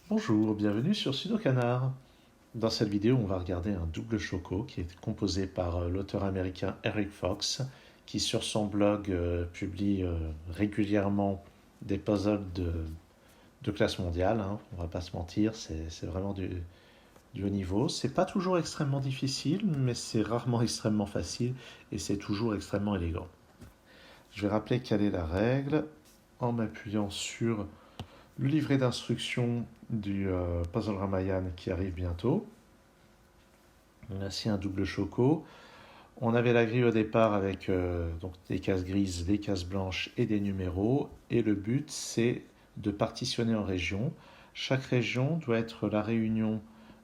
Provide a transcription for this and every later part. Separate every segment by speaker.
Speaker 1: Bonjour, bienvenue sur Sudo Canard. Dans cette vidéo, on va regarder un double choco qui est composé par l'auteur américain Eric Fox, qui sur son blog publie régulièrement des puzzles de classe mondiale, hein. On va pas se mentir, c'est vraiment du haut niveau. C'est pas toujours extrêmement difficile, mais c'est rarement extrêmement facile et c'est toujours extrêmement élégant. Je vais rappeler quelle est la règle en m'appuyant sur le livret d'instructions du Puzzle Ramayan qui arrive bientôt. Voici un double choco. On avait la grille au départ avec donc des cases grises, des cases blanches et des numéros. Et le but, c'est de partitionner en régions. Chaque région doit être la réunion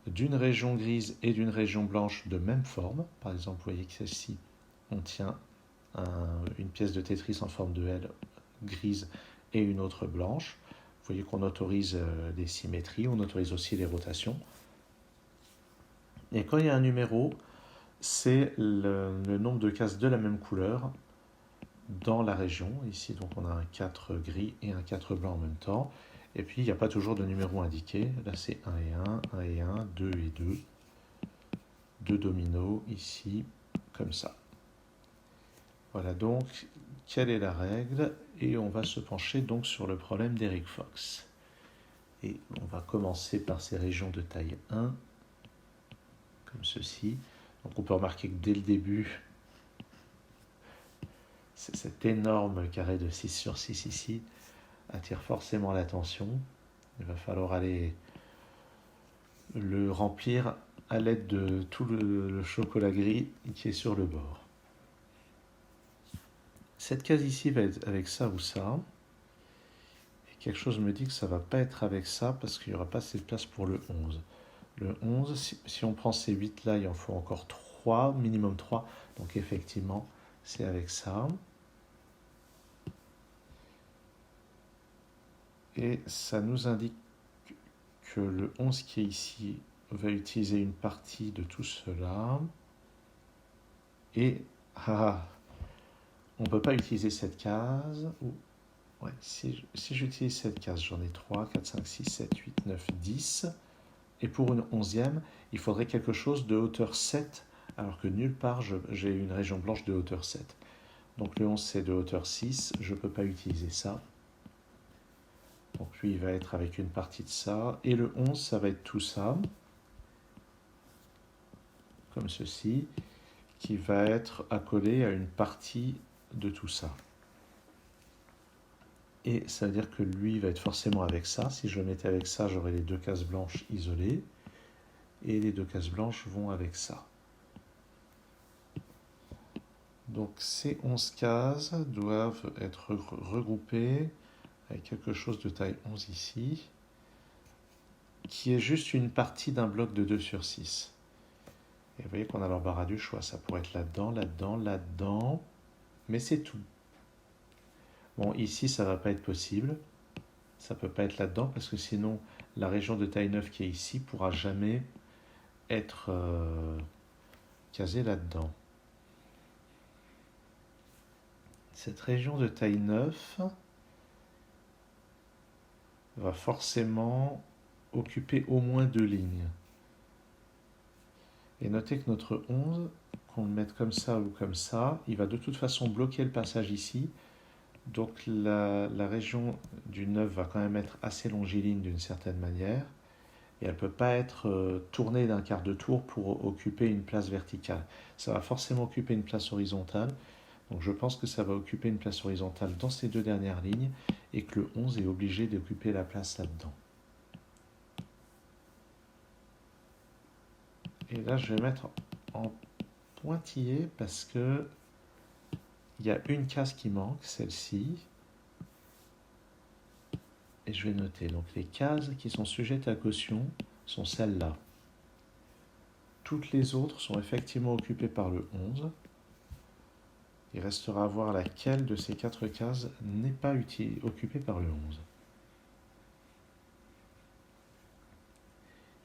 Speaker 1: d'une région grise et d'une région blanche de même forme. Par exemple, vous voyez que celle-ci, on tient une pièce de Tetris en forme de L grise et une autre blanche. Vous voyez qu'on autorise des symétries, on autorise aussi les rotations. Et quand il y a un numéro, c'est le nombre de cases de la même couleur dans la région. Ici, donc, on a un 4 gris et un 4 blanc en même temps. Et puis, il n'y a pas toujours de numéro indiqué. Là, c'est 1 et 1, 1 et 1, 2 et 2. 2 dominos ici, comme ça. Voilà donc quelle est la règle. Et on va se pencher donc sur le problème d'Eric Fox. Et on va commencer par ces régions de taille 1, comme ceci. Donc on peut remarquer que dès le début, cet énorme carré de 6 sur 6 ici attire forcément l'attention. Il va falloir aller le remplir à l'aide de tout le chocolat gris qui est sur le bord. Cette case ici va être avec ça ou ça. Et quelque chose me dit que ça ne va pas être avec ça parce qu'il n'y aura pas assez de place pour le 11. Le 11, si on prend ces 8 là, il en faut encore 3, minimum 3. Donc effectivement, c'est avec ça. Et ça nous indique que le 11 qui est ici va utiliser une partie de tout cela. Et on ne peut pas utiliser cette case. Ouais, si j'utilise cette case, j'en ai 3, 4, 5, 6, 7, 8, 9, 10. Et pour une 11e, il faudrait quelque chose de hauteur 7, alors que nulle part j'ai une région blanche de hauteur 7. Donc le 11 c'est de hauteur 6, je ne peux pas utiliser ça. Donc lui il va être avec une partie de ça. Et le 11 ça va être tout ça, comme ceci, qui va être accolé à une partie de tout ça. Et ça veut dire que lui va être forcément avec ça. Si je le mettais avec ça, j'aurais les deux cases blanches isolées. Et les deux cases blanches vont avec ça. Donc ces 11 cases doivent être regroupées avec quelque chose de taille 11 ici, qui est juste une partie d'un bloc de 2 sur 6. Et vous voyez qu'on a l'embarras du choix. Ça pourrait être là-dedans, là-dedans, là-dedans. Mais c'est tout. Bon, ici, ça ne va pas être possible. Ça ne peut pas être là-dedans parce que sinon, la région de taille 9 qui est ici ne pourra jamais être casée là-dedans. Cette région de taille 9 va forcément occuper au moins 2 lignes. Et notez que notre 11, qu'on le mette comme ça ou comme ça, il va de toute façon bloquer le passage ici. Donc la région du 9 va quand même être assez longiligne d'une certaine manière. Et elle ne peut pas être tournée d'un quart de tour pour occuper une place verticale. Ça va forcément occuper une place horizontale. Donc je pense que ça va occuper une place horizontale dans ces deux dernières lignes et que le 11 est obligé d'occuper la place là-dedans. Et là, je vais mettre en pointillé parce que il y a une case qui manque, celle-ci. Et je vais noter. Donc les cases qui sont sujettes à caution sont celles-là. Toutes les autres sont effectivement occupées par le 11. Il restera à voir laquelle de ces 4 cases n'est pas occupée par le 11.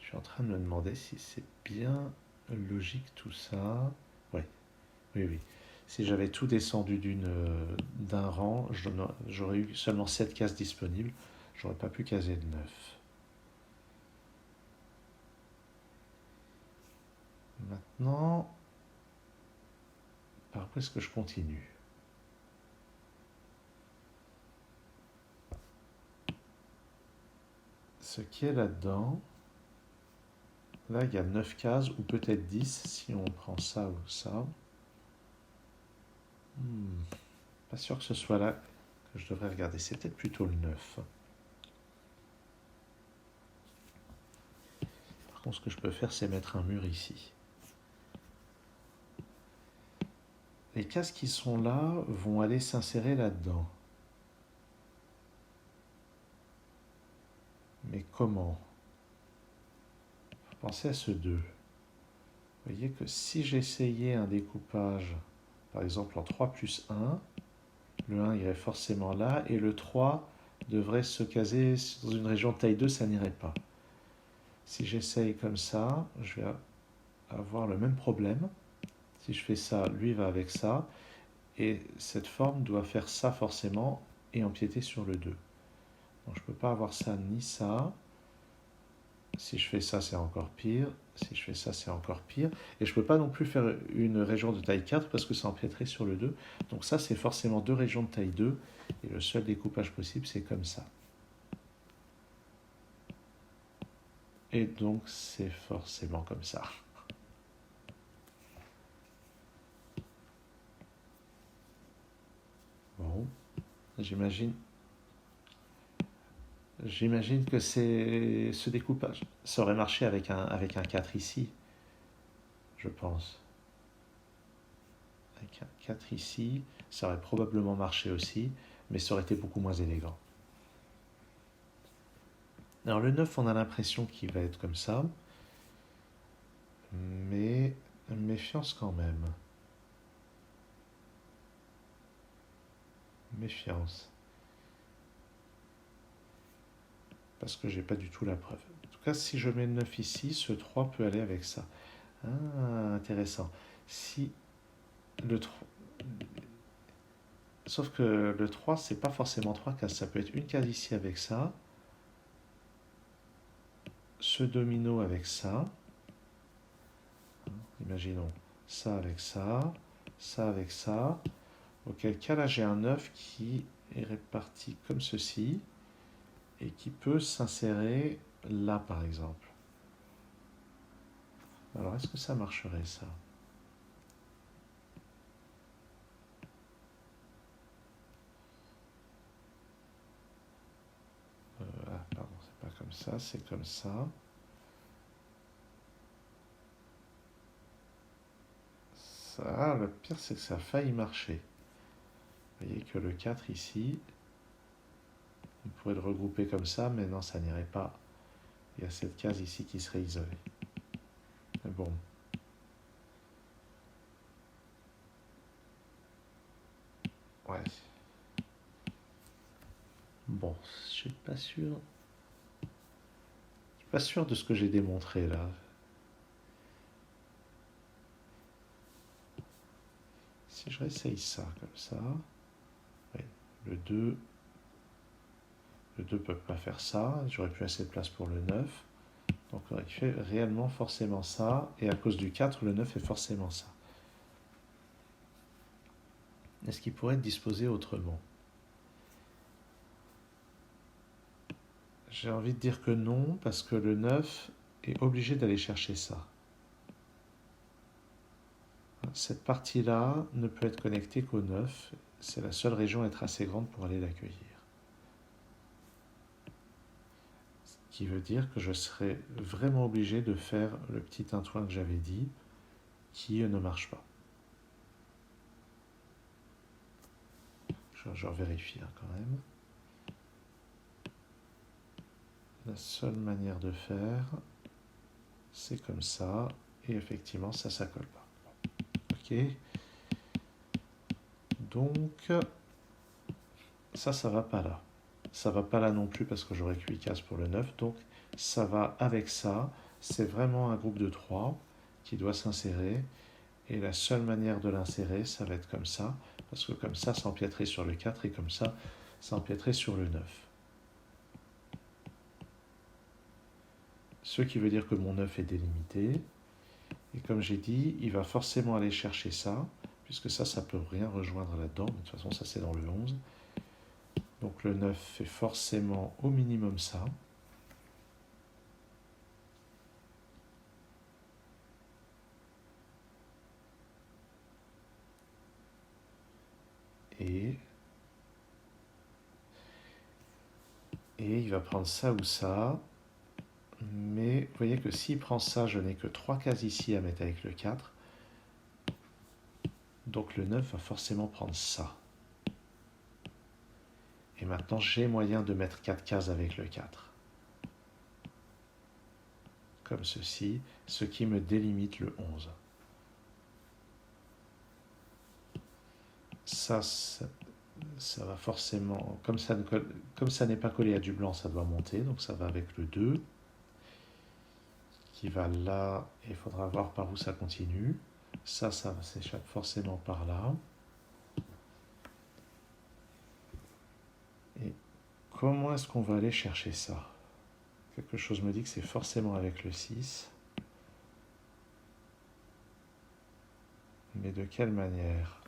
Speaker 1: Je suis en train de me demander si c'est bien logique tout ça. Ouais. Oui. Si j'avais tout descendu d'un rang, j'aurais eu seulement 7 cases disponibles. J'aurais pas pu caser de 9. Maintenant, par où est-ce que je continue? Ce qui est là-dedans, là il y a 9 cases, ou peut-être 10 si on prend ça ou ça. Pas sûr que ce soit là que je devrais regarder, c'est peut-être plutôt le 9. Par contre, ce que je peux faire, c'est mettre un mur ici. Les cases qui sont là vont aller s'insérer là-dedans. Mais comment? Pensez à ce 2. Vous voyez que si j'essayais un découpage, par exemple en 3 plus 1, le 1 irait forcément là, et le 3 devrait se caser dans une région de taille 2, ça n'irait pas. Si j'essaye comme ça, je vais avoir le même problème. Si je fais ça, lui va avec ça, et cette forme doit faire ça forcément, et empiéter sur le 2. Donc je ne peux pas avoir ça ni ça. Si je fais ça, c'est encore pire. Si je fais ça, c'est encore pire. Et je ne peux pas non plus faire une région de taille 4 parce que ça empiéterait sur le 2. Donc ça, c'est forcément deux régions de taille 2. Et le seul découpage possible, c'est comme ça. Et donc, c'est forcément comme ça. Bon, j'imagine que ce découpage, ça aurait marché avec un 4 ici, je pense. Avec un 4 ici, ça aurait probablement marché aussi, mais ça aurait été beaucoup moins élégant. Alors le 9, on a l'impression qu'il va être comme ça, mais méfiance quand même. Méfiance. Parce que j'ai pas du tout la preuve. En tout cas, si je mets le 9 ici, ce 3 peut aller avec ça. Ah, intéressant. Si le 3... Sauf que le 3, c'est pas forcément 3 cases. Ça peut être une case ici avec ça, ce domino avec ça. Imaginons ça avec ça, ça avec ça. Auquel cas là j'ai un 9 qui est réparti comme ceci et qui peut s'insérer là par exemple. Alors est-ce que ça marcherait ça? Ah pardon, c'est pas comme ça, c'est comme ça. Ça, le pire c'est que ça a failli marcher. Vous voyez que le 4 ici, on pourrait le regrouper comme ça, mais non, ça n'irait pas. Il y a cette case ici qui serait isolée. Mais bon. Ouais. Bon, je suis pas sûr. Je suis pas sûr de ce que j'ai démontré là. Si je réessaye ça comme ça, ouais, le 2, le 2 peut pas faire ça, j'aurais plus assez de place pour le 9. Donc il fait réellement forcément ça, et à cause du 4, le 9 est forcément ça. Est-ce qu'il pourrait être disposé autrement? J'ai envie de dire que non, parce que le 9 est obligé d'aller chercher ça. Cette partie-là ne peut être connectée qu'au 9, c'est la seule région à être assez grande pour aller l'accueillir. Ce qui veut dire que je serais vraiment obligé de faire le petit tintouin que j'avais dit, qui ne marche pas. Je vérifie quand même. La seule manière de faire, c'est comme ça, et effectivement, ça colle pas. Ok. Donc, ça va pas là. Ça va pas là non plus parce que j'aurais 8 cases pour le 9. Donc, ça va avec ça. C'est vraiment un groupe de 3 qui doit s'insérer. Et la seule manière de l'insérer, ça va être comme ça. Parce que comme ça empiéterait sur le 4 et comme ça empiéterait sur le 9. Ce qui veut dire que mon 9 est délimité. Et comme j'ai dit, il va forcément aller chercher ça, puisque ça peut rien rejoindre là-dedans. De toute façon, ça c'est dans le 11. Donc le 9 fait forcément au minimum ça. Et il va prendre ça ou ça. Mais vous voyez que s'il prend ça, je n'ai que 3 cases ici à mettre avec le 4. Donc le 9 va forcément prendre ça. Et maintenant, j'ai moyen de mettre 4 cases avec le 4. Comme ceci, ce qui me délimite le 11. Ça va forcément, comme ça n'est pas collé à du blanc, ça doit monter, donc ça va avec le 2, qui va là, et il faudra voir par où ça continue. Ça s'échappe forcément par là. Et comment est-ce qu'on va aller chercher ça? Quelque chose me dit que c'est forcément avec le 6. Mais de quelle manière?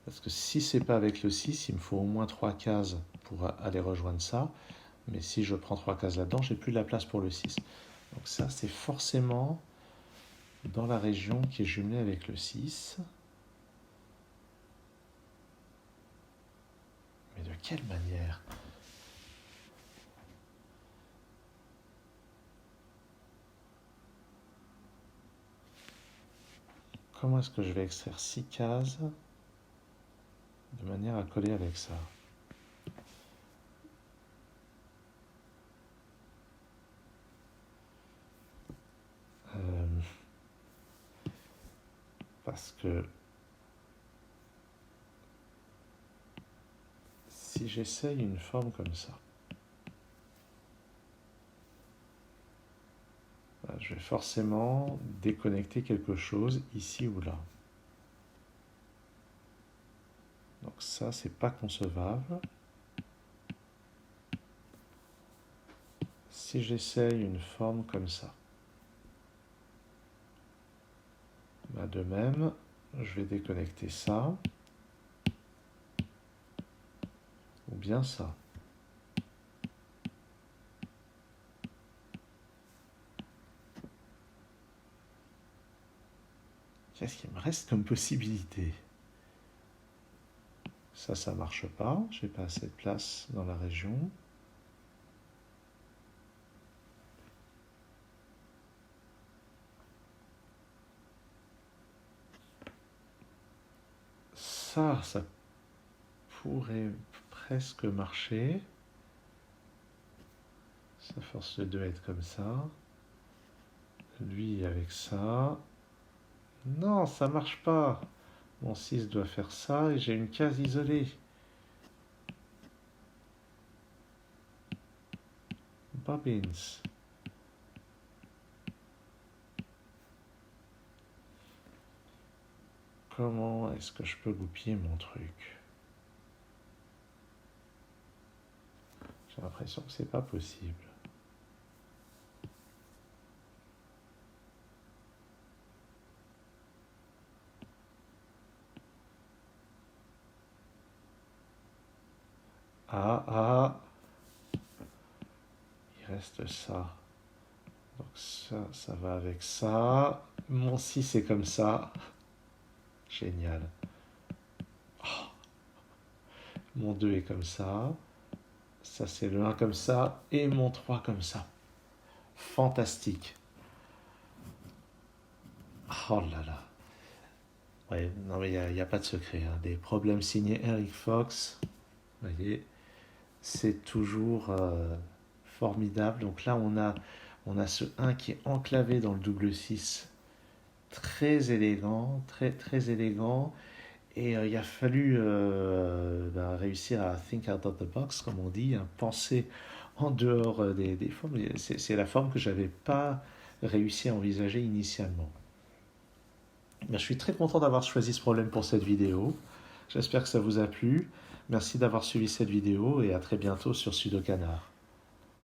Speaker 1: Parce que si c'est pas avec le 6, il me faut au moins 3 cases pour aller rejoindre ça. Mais si je prends 3 cases là-dedans, j'ai plus de la place pour le 6. Donc ça, c'est forcément dans la région qui est jumelée avec le 6. Mais de quelle manière? Comment est-ce que je vais extraire 6 cases de manière à coller avec ça? Parce que si j'essaye une forme comme ça, je vais forcément déconnecter quelque chose ici ou là. Donc ça, c'est pas concevable. Si j'essaye une forme comme ça, de même, je vais déconnecter ça, ou bien ça. Qu'est-ce qu'il me reste comme possibilité? Ça marche pas, j'ai pas assez de place dans la région. Ça pourrait presque marcher. Ça force le 2 à être comme ça. Lui avec ça. Non, ça marche pas. Mon 6 doit faire ça et j'ai une case isolée. Bobbins. Comment est-ce que je peux goupiller mon truc? J'ai l'impression que c'est pas possible. Ah, il reste ça. Donc ça va avec ça. Mon 6 est comme ça. Génial. Oh. Mon 2 est comme ça. Ça, c'est le 1 comme ça. Et mon 3 comme ça. Fantastique. Oh là là. Ouais, non mais il n'y a pas de secret, hein. Des problèmes signés Eric Fox. Vous voyez, c'est toujours formidable. Donc là, on a ce 1 qui est enclavé dans le double 6. Très élégant, très élégant. Et il a fallu réussir à think out of the box, comme on dit, hein, penser en dehors des formes. C'est la forme que je n'avais pas réussi à envisager initialement. Je suis très content d'avoir choisi ce problème pour cette vidéo. J'espère que ça vous a plu. Merci d'avoir suivi cette vidéo et à très bientôt sur Sudokanar.